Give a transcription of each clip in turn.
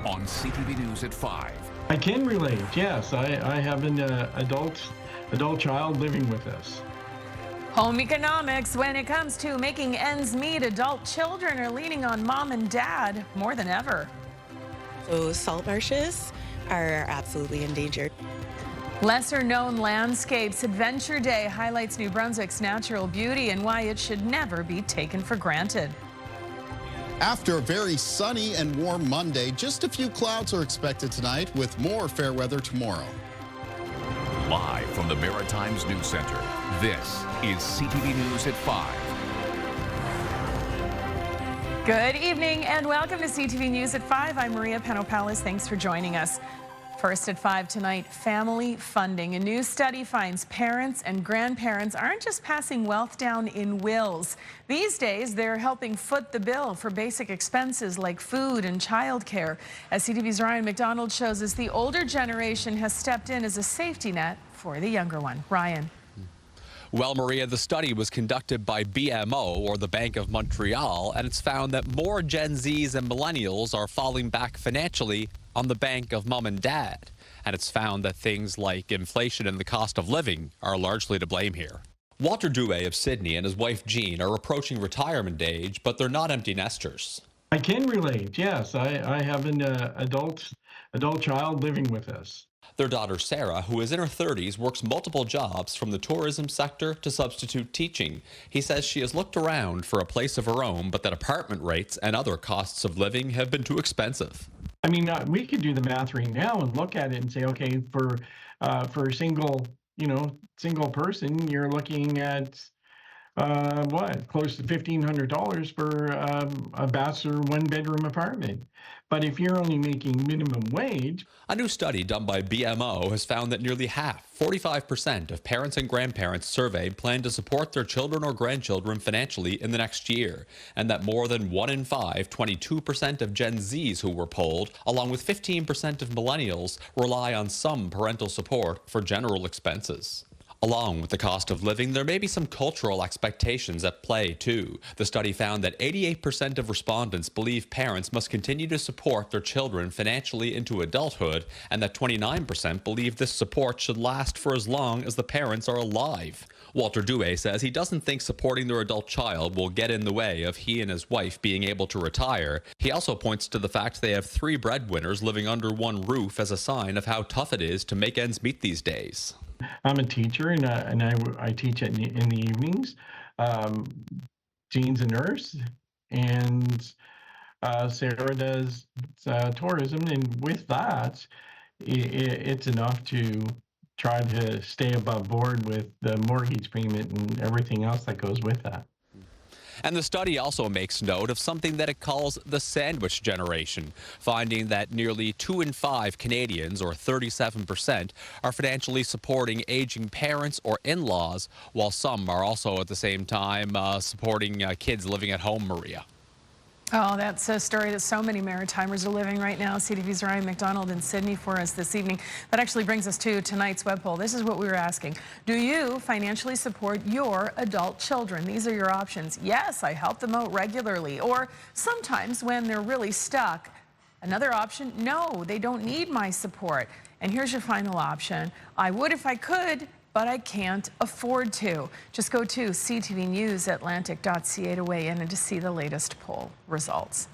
on CTV News at 5. I can relate, yes. I have an adult child living with us. Home economics. When it comes to making ends meet, adult children are leaning on mom and dad more than ever. So salt marshes are absolutely endangered. Lesser known landscapes. Adventure Day highlights New Brunswick's natural beauty and why it should never be taken for granted. After a very sunny and warm Monday, just a few clouds are expected tonight with more fair weather tomorrow. Live from the Maritime's News Center, this is CTV News at 5. Good evening and welcome to CTV News at 5. I'm Maria Penopalis. Thanks for joining us. First at 5 tonight, family funding. A new study finds parents and grandparents aren't just passing wealth down in wills. These days, they're helping foot the bill for basic expenses like food and childcare. As CTV's Ryan McDonald shows us, the older generation has stepped in as a safety net for the younger one. Ryan. Well, Maria, the study was conducted by BMO, or the Bank of Montreal, and it's found that more Gen Zs and millennials are falling back financially on the bank of mom and dad. And it's found that things like inflation and the cost of living are largely to blame here. Walter Douay of Sydney and his wife Jean are approaching retirement age, but they're not empty nesters. I can relate, yes. I have an adult child living with us. Their daughter Sarah, who is in her 30s, works multiple jobs from the tourism sector to substitute teaching. He says she has looked around for a place of her own, but that apartment rates and other costs of living have been too expensive. I mean, we could do the math right now and look at it and say, okay, for a single person, you're looking at close to $1,500 for a bachelor one-bedroom apartment. But if you're only making minimum wage... A new study done by BMO has found that nearly half, 45% of parents and grandparents surveyed plan to support their children or grandchildren financially in the next year, and that more than 1 in 5, 22% of Gen Zs who were polled, along with 15% of millennials, rely on some parental support for general expenses. Along with the cost of living, there may be some cultural expectations at play, too. The study found that 88% of respondents believe parents must continue to support their children financially into adulthood, and that 29% believe this support should last for as long as the parents are alive. Walter Douay says he doesn't think supporting their adult child will get in the way of he and his wife being able to retire. He also points to the fact they have 3 breadwinners living under one roof as a sign of how tough it is to make ends meet these days. I'm a teacher, and I teach in the evenings. Jean's a nurse, and Sarah does tourism, and with that, it's enough to try to stay above board with the mortgage payment and everything else that goes with that. And the study also makes note of something that it calls the sandwich generation, finding that nearly 2 in 5 Canadians, or 37%, are financially supporting aging parents or in-laws, while some are also at the same time supporting kids living at home, Maria. Oh, that's a story that so many Maritimers are living right now. CTV's Ryan McDonald in Sydney for us this evening. That actually brings us to tonight's web poll. This is what we were asking. Do you financially support your adult children? These are your options. Yes, I help them out regularly. Or sometimes when they're really stuck. Another option, no, they don't need my support. And here's your final option. I would if I could, but I can't afford to. Just go to ctvnewsatlantic.ca to weigh in and to see the latest poll results.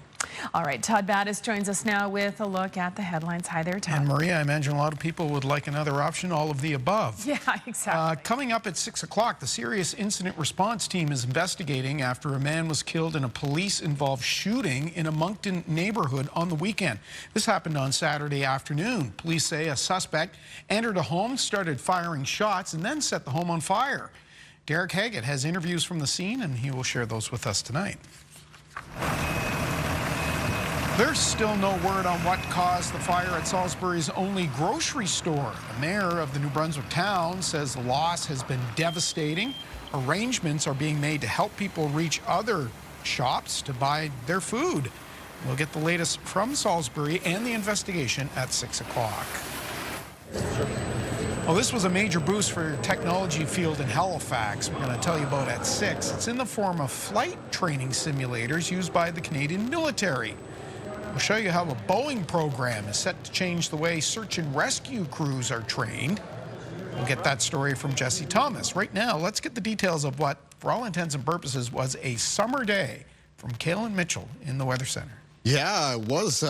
All right, Todd Battis joins us now with a look at the headlines. Hi there, Todd. And Maria, I imagine a lot of people would like another option, all of the above. Yeah, exactly. Coming up at 6 o'clock, the Serious Incident Response Team is investigating after a man was killed in a police-involved shooting in a Moncton neighborhood on the weekend. This happened on Saturday afternoon. Police say a suspect entered a home, started firing shots, and then set the home on fire. Derek Haggett has interviews from the scene, and he will share those with us tonight. There's still no word on what caused the fire at Salisbury's only grocery store. The mayor of the New Brunswick town says the loss has been devastating. Arrangements are being made to help people reach other shops to buy their food. We'll get the latest from Salisbury and the investigation at 6 o'clock. Well, this was a major boost for your technology field in Halifax. We're going to tell you about at 6. It's in the form of flight training simulators used by the Canadian military. We'll show you how a Boeing program is set to change the way search and rescue crews are trained. We'll get that story from Jesse Thomas. Right now, let's get the details of what, for all intents and purposes, was a summer day from Kaylin Mitchell in the Weather Center. Yeah, it was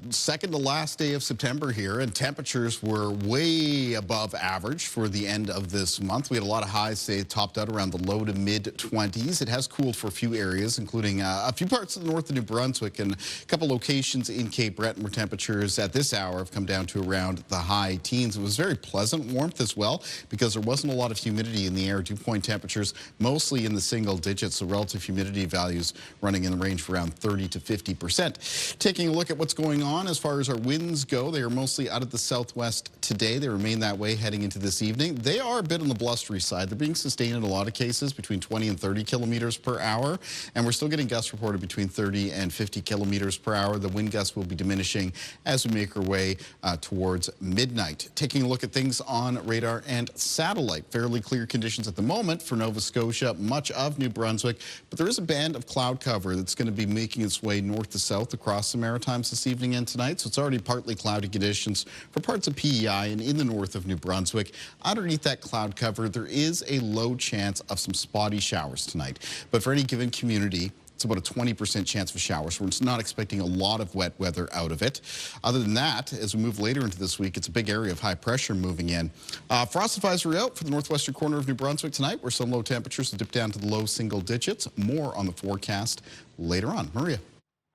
second to last day of September here, and temperatures were way above average for the end of this month. We had a lot of highs, they topped out around the low to mid 20s. It has cooled for a few areas, including a few parts of the north of New Brunswick and a couple locations in Cape Breton where temperatures at this hour have come down to around the high teens. It was very pleasant warmth as well because there wasn't a lot of humidity in the air. Dew point temperatures mostly in the single digits, so relative humidity values running in the range of around 30 to 50%. Taking a look at what's going on as far as our winds go, they are mostly out of the southwest today. They remain that way heading into this evening. They are a bit on the blustery side. They're being sustained in a lot of cases between 20 and 30 kilometers per hour, and we're still getting gusts reported between 30 and 50 kilometers per hour. The wind gusts will be diminishing as we make our way towards midnight. Taking a look at things on radar and satellite. Fairly clear conditions at the moment for Nova Scotia, much of New Brunswick, but there is a band of cloud cover that's going to be making its way north to south across the Maritimes this evening and tonight, so it's already partly cloudy conditions for parts of PEI and in the north of New Brunswick. Underneath that cloud cover, there is a low chance of some spotty showers tonight, but for any given community, it's about a 20% chance of a shower, so we're just not expecting a lot of wet weather out of it. Other than that, as we move later into this week, it's a big area of high pressure moving in. Frost advisory out for the northwestern corner of New Brunswick tonight, where some low temperatures will dip down to the low single digits. More on the forecast later on. Maria.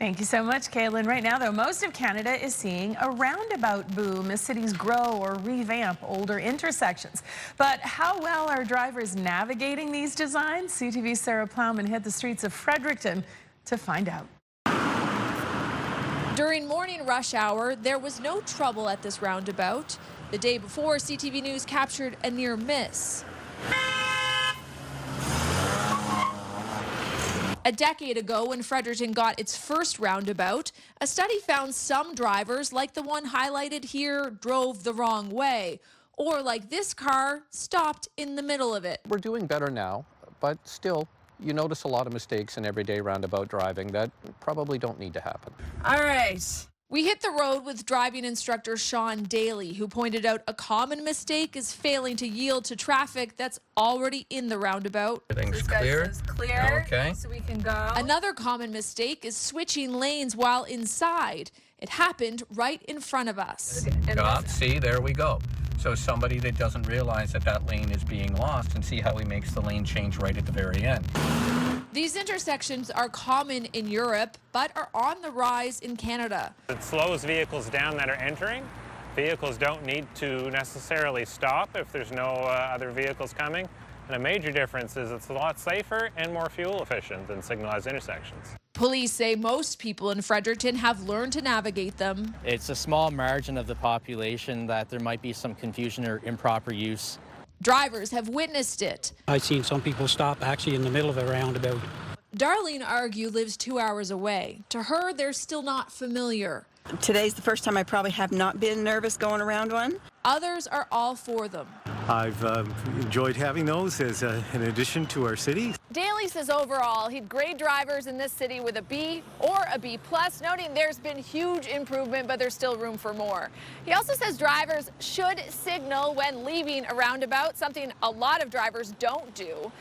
Thank you so much, Kaylin. Right now, though, most of Canada is seeing a roundabout boom as cities grow or revamp older intersections. But how well are drivers navigating these designs? CTV's Sarah Plowman hit the streets of Fredericton to find out. During morning rush hour, there was no trouble at this roundabout. The day before, CTV News captured a near miss. A decade ago, when Fredericton got its first roundabout, a study found some drivers, like the one highlighted here, drove the wrong way, or like this car, stopped in the middle of it. We're doing better now, but still, you notice a lot of mistakes in everyday roundabout driving that probably don't need to happen. All right. We hit the road with driving instructor Sean Daly, who pointed out a common mistake is failing to yield to traffic that's already in the roundabout. Everything's clear. Clear. Okay. So we can go. Another common mistake is switching lanes while inside. It happened right in front of us. See, there we go. So somebody that doesn't realize that that lane is being lost, and see how he makes the lane change right at the very end. These intersections are common in Europe, but are on the rise in Canada. It slows vehicles down that are entering. Vehicles don't need to necessarily stop if there's no other vehicles coming. And a major difference is it's a lot safer and more fuel efficient than signalized intersections. Police say most people in Fredericton have learned to navigate them. It's a small margin of the population that there might be some confusion or improper use. Drivers have witnessed it. I've seen some people stop actually in the middle of a roundabout. Darlene Argue lives 2 hours away. To her, they're still not familiar. Today's the first time I probably have not been nervous going around one. Others are all for them. I've enjoyed having those as an addition to our city. Daly says overall he'd grade drivers in this city with a B or a B+, noting there's been huge improvement, but there's still room for more. He also says drivers should signal when leaving a roundabout, something a lot of drivers don't do.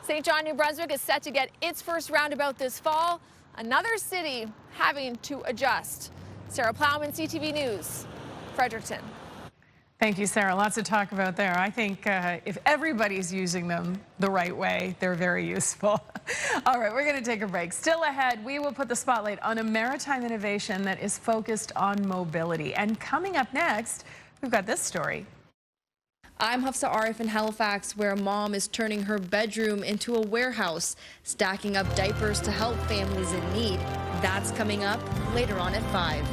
St. John, New Brunswick is set to get its first roundabout this fall. Another city having to adjust. Sarah Plowman, CTV News, Fredericton. Thank you, Sarah. Lots to talk about there. I think if everybody's using them the right way, they're very useful. All right, we're going to take a break. Still ahead, we will put the spotlight on a maritime innovation that is focused on mobility. And coming up next, we've got this story. I'm Hafsa Arif in Halifax, where a mom is turning her bedroom into a warehouse, stacking up diapers to help families in need. That's coming up later on at 5.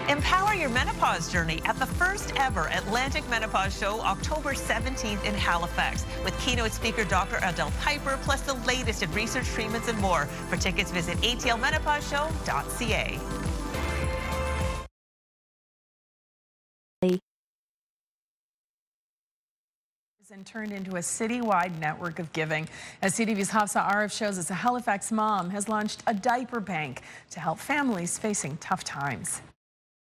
Empower your menopause journey at the first ever Atlantic Menopause Show, October 17th in Halifax, with keynote speaker Dr. Adele Piper, plus the latest in research, treatments, and more. For tickets, visit atlmenopauseshow.ca. and turned into a citywide network of giving. As CTV's Hafsa Arif shows us, a Halifax mom has launched a diaper bank to help families facing tough times.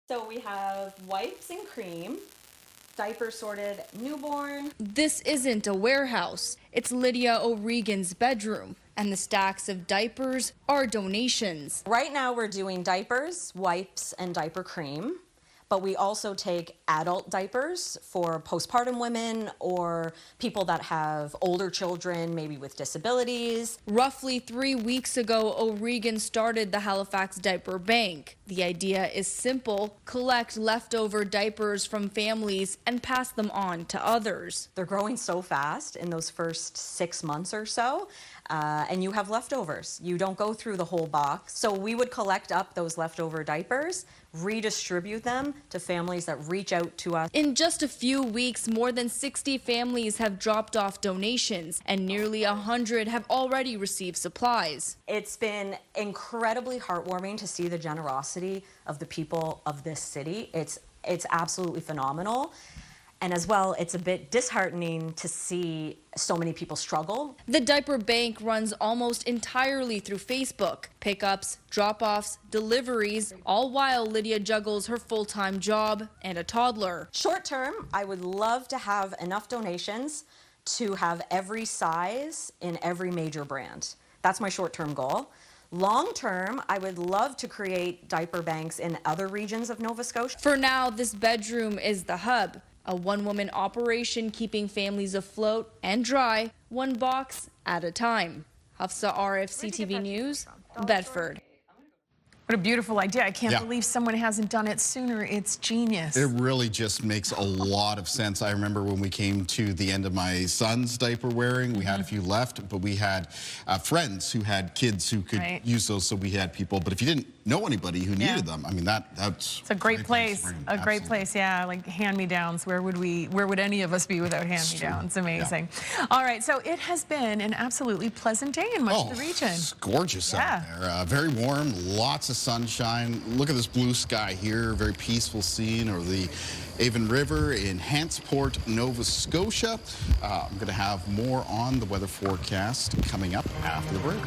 So we have wipes and cream, diaper sorted newborn. This isn't a warehouse. It's Lydia O'Regan's bedroom, and the stacks of diapers are donations. Right now we're doing diapers, wipes, and diaper cream. But we also take adult diapers for postpartum women or people that have older children, maybe with disabilities. Roughly 3 weeks ago, O'Regan started the Halifax Diaper Bank. The idea is simple: collect leftover diapers from families and pass them on to others. They're growing so fast in those first 6 months or so, and you have leftovers. You don't go through the whole box. So we would collect up those leftover diapers, redistribute them to families that reach out to us. In just a few weeks, more than 60 families have dropped off donations, and nearly 100 have already received supplies. It's been incredibly heartwarming to see the generosity of the people of this city. It's absolutely phenomenal. And as well, it's a bit disheartening to see so many people struggle. The diaper bank runs almost entirely through Facebook. Pickups, drop-offs, deliveries, all while Lydia juggles her full-time job and a toddler. Short term, I would love to have enough donations to have every size in every major brand. That's my short-term goal. Long term, I would love to create diaper banks in other regions of Nova Scotia. For now, this bedroom is the hub. A one-woman operation keeping families afloat and dry, one box at a time. Hafsa Arif, CTV News, Bedford. What a beautiful idea. I can't believe someone hasn't done it sooner. It's genius. It really just makes a lot of sense. I remember when we came to the end of my son's diaper wearing, we had a few left, but we had friends who had kids who could use those, so we had people. But if you didn't know anybody who needed them, I mean, that's... It's a great place. A great place, yeah. Like hand-me-downs. Where would any of us be without hand-me-downs? Amazing. Yeah. All right, so it has been an absolutely pleasant day in much of the region. It's gorgeous out there. Very warm, lots of sunshine. Look at this blue sky here, very peaceful scene, or the Avon River in Hantsport, Nova Scotia. I'm going to have more on the weather forecast coming up after the break.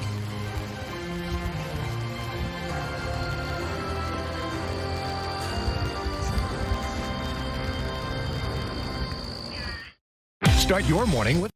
Start your morning with...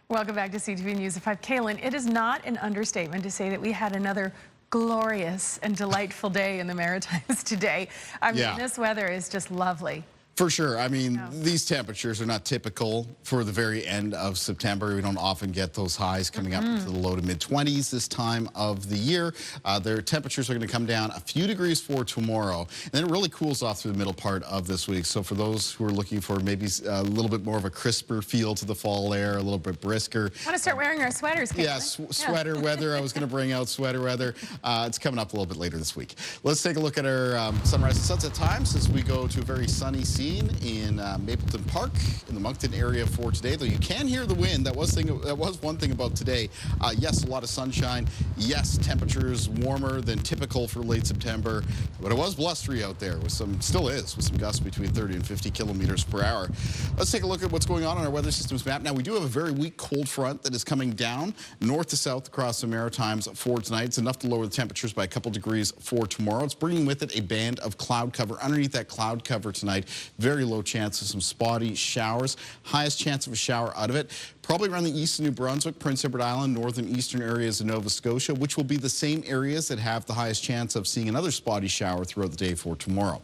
Welcome back to CTV News at 5. Kaylin, it is not an understatement to say that we had another glorious and delightful day in the Maritimes today. I mean, this weather is just lovely. For sure. I mean, these temperatures are not typical for the very end of September. We don't often get those highs coming up into the low to mid-20s this time of the year. Their temperatures are going to come down a few degrees for tomorrow, and then it really cools off through the middle part of this week. So for those who are looking for maybe a little bit more of a crisper feel to the fall air, a little bit brisker. I want to start wearing our sweaters, Kaylin. Yes, sweater weather. I was going to bring out sweater weather. It's coming up a little bit later this week. Let's take a look at our sunrise and sunset times as we go to a very sunny scene in Mapleton Park in the Moncton area for today, though you can hear the wind. That was one thing about today. Yes, a lot of sunshine. Yes, temperatures warmer than typical for late September, but it was blustery out there with still is, with some gusts between 30 and 50 kilometers per hour. Let's take a look at what's going on our weather systems map. Now, we do have a very weak cold front that is coming down north to south across the Maritimes for tonight. It's enough to lower the temperatures by a couple degrees for tomorrow. It's bringing with it a band of cloud cover. Underneath that cloud cover tonight, very low chance of some spotty showers. Highest chance of a shower out of it probably around the east of New Brunswick, Prince Edward Island, northern eastern areas of Nova Scotia, which will be the same areas that have the highest chance of seeing another spotty shower throughout the day for tomorrow.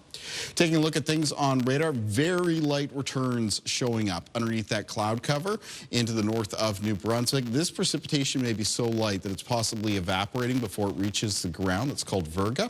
Taking a look at things on radar, very light returns showing up underneath that cloud cover into the north of New Brunswick. This precipitation may be so light that it's possibly evaporating before it reaches the ground. It's called virga.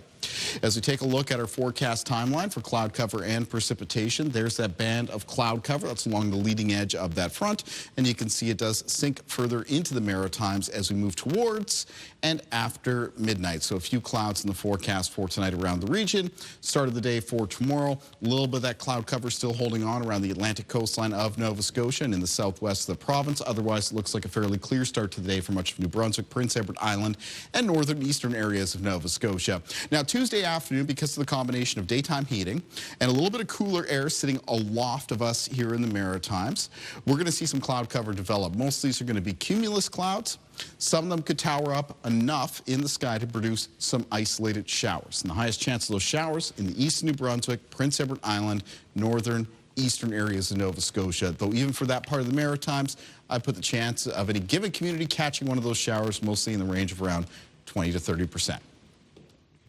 As we take a look at our forecast timeline for cloud cover and precipitation, there's that band of cloud cover that's along the leading edge of that front, and you can see it does sink further into the Maritimes as we move towards and after midnight. So a few clouds in the forecast for tonight around the region. Start of the day for tomorrow, a little bit of that cloud cover still holding on around the Atlantic coastline of Nova Scotia and in the southwest of the province. Otherwise, it looks like a fairly clear start to the day for much of New Brunswick, Prince Edward Island, and northern eastern areas of Nova Scotia. Now, Tuesday afternoon, because of the combination of daytime heating and a little bit of cooler air sitting aloft of us here in the Maritimes, we're going to see some cloud cover develop. Most of these are going to be cumulus clouds. Some of them could tower up enough in the sky to produce some isolated showers. And the highest chance of those showers in the east of New Brunswick, Prince Edward Island, northern, eastern areas of Nova Scotia. Though even for that part of the Maritimes, I put the chance of any given community catching one of those showers mostly in the range of around 20 to 30%.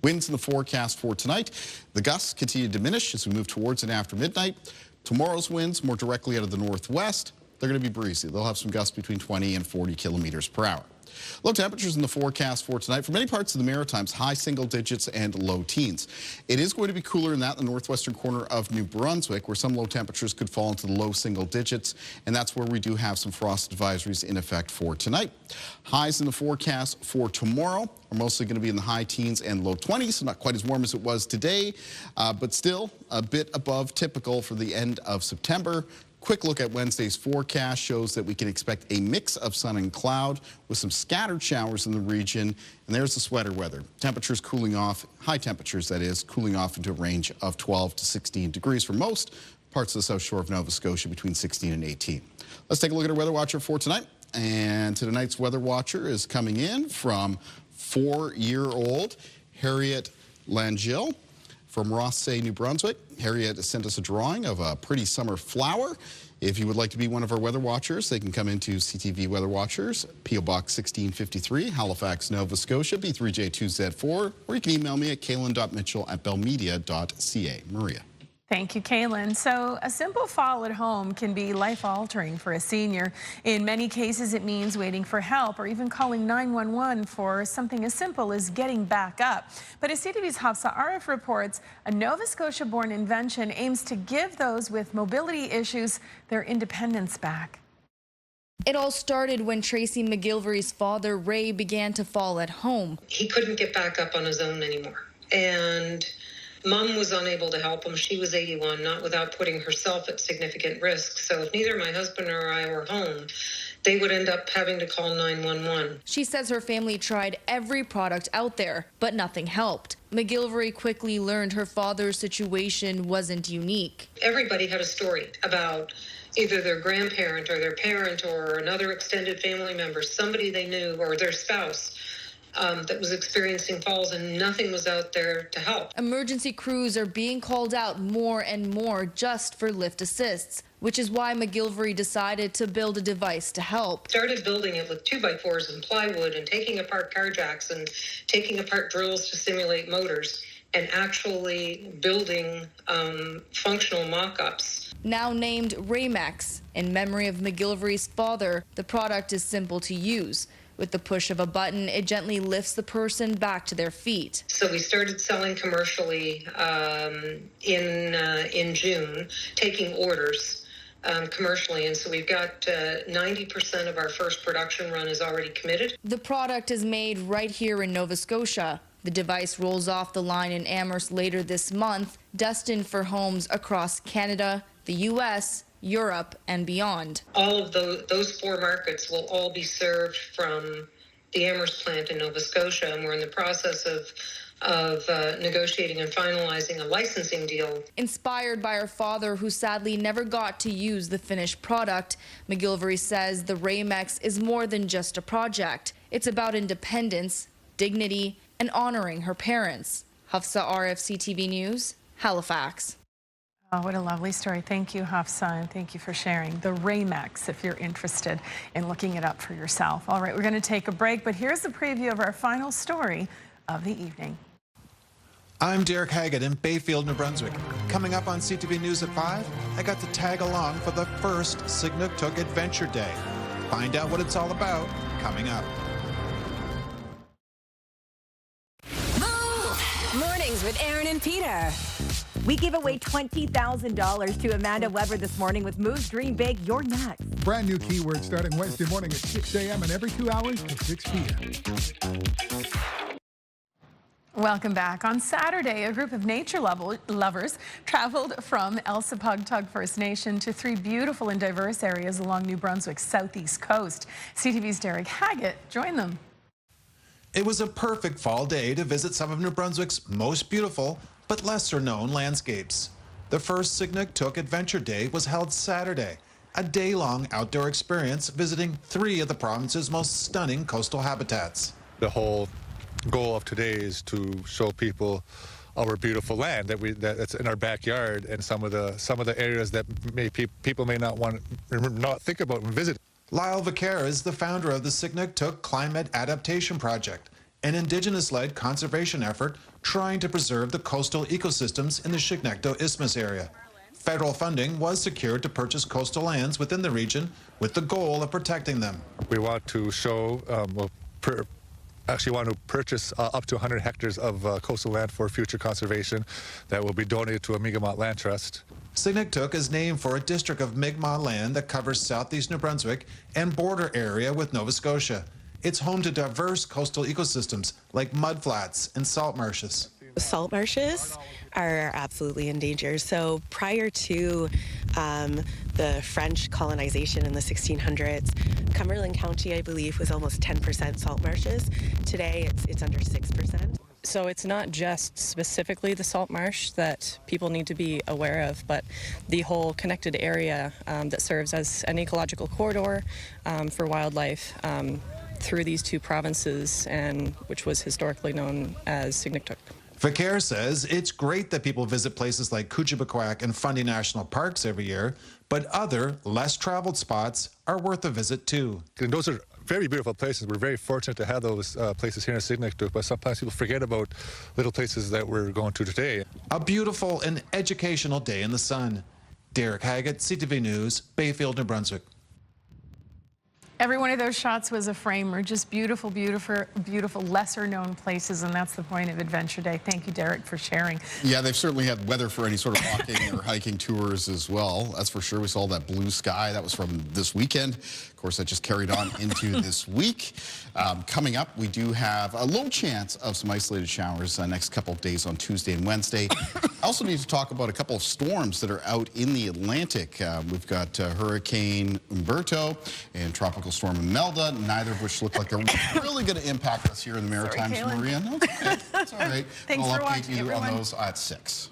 Winds in the forecast for tonight. The gusts continue to diminish as we move towards and after midnight. Tomorrow's winds more directly out of the northwest. They're going to be breezy. They'll have some gusts between 20 and 40 kilometers per hour. Low temperatures in the forecast for tonight. For many parts of the Maritimes, high single digits and low teens. It is going to be cooler in the northwestern corner of New Brunswick, where some low temperatures could fall into the low single digits, and that's where we do have some frost advisories in effect for tonight. Highs in the forecast for tomorrow are mostly going to be in the high teens and low 20s, so not quite as warm as it was today, but still a bit above typical for the end of September. Quick look at Wednesday's forecast shows that we can expect a mix of sun and cloud with some scattered showers in the region. And there's the sweater weather. Temperatures cooling off, high temperatures that is, cooling off into a range of 12 to 16 degrees for most parts of the south shore of Nova Scotia, between 16 and 18. Let's take a look at our weather watcher for tonight. And tonight's weather watcher is coming in from 4-year-old Harriet Langill from Rothsay, New Brunswick. Harriet sent us a drawing of a pretty summer flower. If you would like to be one of our weather watchers, they can come into CTV Weather Watchers, P.O. Box 1653, Halifax, Nova Scotia, B3J2Z4, or you can email me at kaylin.mitchell@bellmedia.ca. Maria. Thank you, Kaylin. So a simple fall at home can be life-altering for a senior. In many cases, it means waiting for help or even calling 911 for something as simple as getting back up. But as CTV's Hafsa Arif reports, a Nova Scotia-born invention aims to give those with mobility issues their independence back. It all started when Tracy McGilvery's father, Ray, began to fall at home. He couldn't get back up on his own anymore. And Mom was unable to help him. She was 81, not without putting herself at significant risk. So if neither my husband or I were home, they would end up having to call 911. She says her family tried every product out there, but nothing helped. McGilvery quickly learned her father's situation wasn't unique. Everybody had a story about either their grandparent or their parent or another extended family member, somebody they knew, or their spouse that was experiencing falls, and nothing was out there to help. Emergency crews are being called out more and more just for lift assists, which is why McGilvery decided to build a device to help. Started building it with 2x4s and plywood and taking apart car jacks and taking apart drills to simulate motors and actually building functional mock-ups. Now named Ramex, in memory of McGilvery's father, the product is simple to use. With the push of a button, it gently lifts the person back to their feet. So we started selling commercially in June, taking orders commercially. And so we've got 90% of our first production run is already committed. The product is made right here in Nova Scotia. The device rolls off the line in Amherst later this month, destined for homes across Canada, the U.S., Europe, and beyond. All of those 4 markets will all be served from the Amherst plant in Nova Scotia, and we're in the process of negotiating and finalizing a licensing deal. Inspired by her father, who sadly never got to use the finished product, McGilvery says the Ramex is more than just a project. It's about independence, dignity, and honoring her parents. Hafsa Arif, CTV News, Halifax. Oh, what a lovely story. Thank you, Hafsa, and thank you for sharing. The Ramex, if you're interested in looking it up for yourself. All right, we're going to take a break, but here's a preview of our final story of the evening. I'm Derek Haggett in Bayfield, New Brunswick. Coming up on CTV News at 5, I got to tag along for the first Signatook Adventure Day. Find out what it's all about coming up. Mornings with Aaron and Peter. We give away $20,000 to Amanda Weber this morning with Move's Dream Big. You're next. Brand new keyword starting Wednesday morning at 6 a.m. and every 2 hours to 6 p.m. Welcome back. On Saturday, a group of nature lovers traveled from Elsipogtog First Nation to 3 beautiful and diverse areas along New Brunswick's southeast coast. CTV's Derek Haggett joined them. It was a perfect fall day to visit some of New Brunswick's most beautiful but lesser-known landscapes. The first Signatook Adventure Day was held Saturday, a day-long outdoor experience visiting 3 of the province's most stunning coastal habitats. The whole goal of today is to show people our beautiful land that's in our backyard, and some of the areas that people may not think about and visit. Lyle Vicaire is the founder of the Signatook Climate Adaptation Project, an Indigenous-led conservation effort trying to preserve the coastal ecosystems in the Chignecto Isthmus area. Federal funding was secured to purchase coastal lands within the region with the goal of protecting them. We want to show, actually want to purchase up to 100 hectares of coastal land for future conservation that will be donated to a Mi'kmaq Land Trust. Signatook is named for a district of Mi'kmaq land that covers southeast New Brunswick and border area with Nova Scotia. It's home to diverse coastal ecosystems like mudflats and salt marshes. Salt marshes are absolutely in danger. So prior to the French colonization in the 1600s, Cumberland County, I believe, was almost 10% salt marshes. Today, it's under 6%. So it's not just specifically the salt marsh that people need to be aware of, but the whole connected area that serves as an ecological corridor for wildlife through these 2 provinces, and which was historically known as Signatook. Vicaire says it's great that people visit places like Kuchibaquak and Fundy National Parks every year, but other, less traveled spots are worth a visit too. And those are very beautiful places. We're very fortunate to have those places here in Signatook, but sometimes people forget about little places that we're going to today. A beautiful and educational day in the sun. Derek Haggett, CTV News, Bayfield, New Brunswick. Every one of those shots was a frame, or just beautiful, beautiful, beautiful, lesser-known places, and that's the point of Adventure Day. Thank you, Derek, for sharing. Yeah, they've certainly had weather for any sort of walking or hiking tours as well. That's for sure. We saw that blue sky. That was from this weekend. Of course, that just carried on into this week. Coming up, we do have a low chance of some isolated showers next couple of days on Tuesday and Wednesday. I also need to talk about a couple of storms that are out in the Atlantic. We've got Hurricane Umberto and Tropical Storm Imelda, neither of which look like they're really going to impact us here in the Maritimes. Maria, no, it's okay. That's all right. Thanks I'll for update watching, you everyone. on those at 6.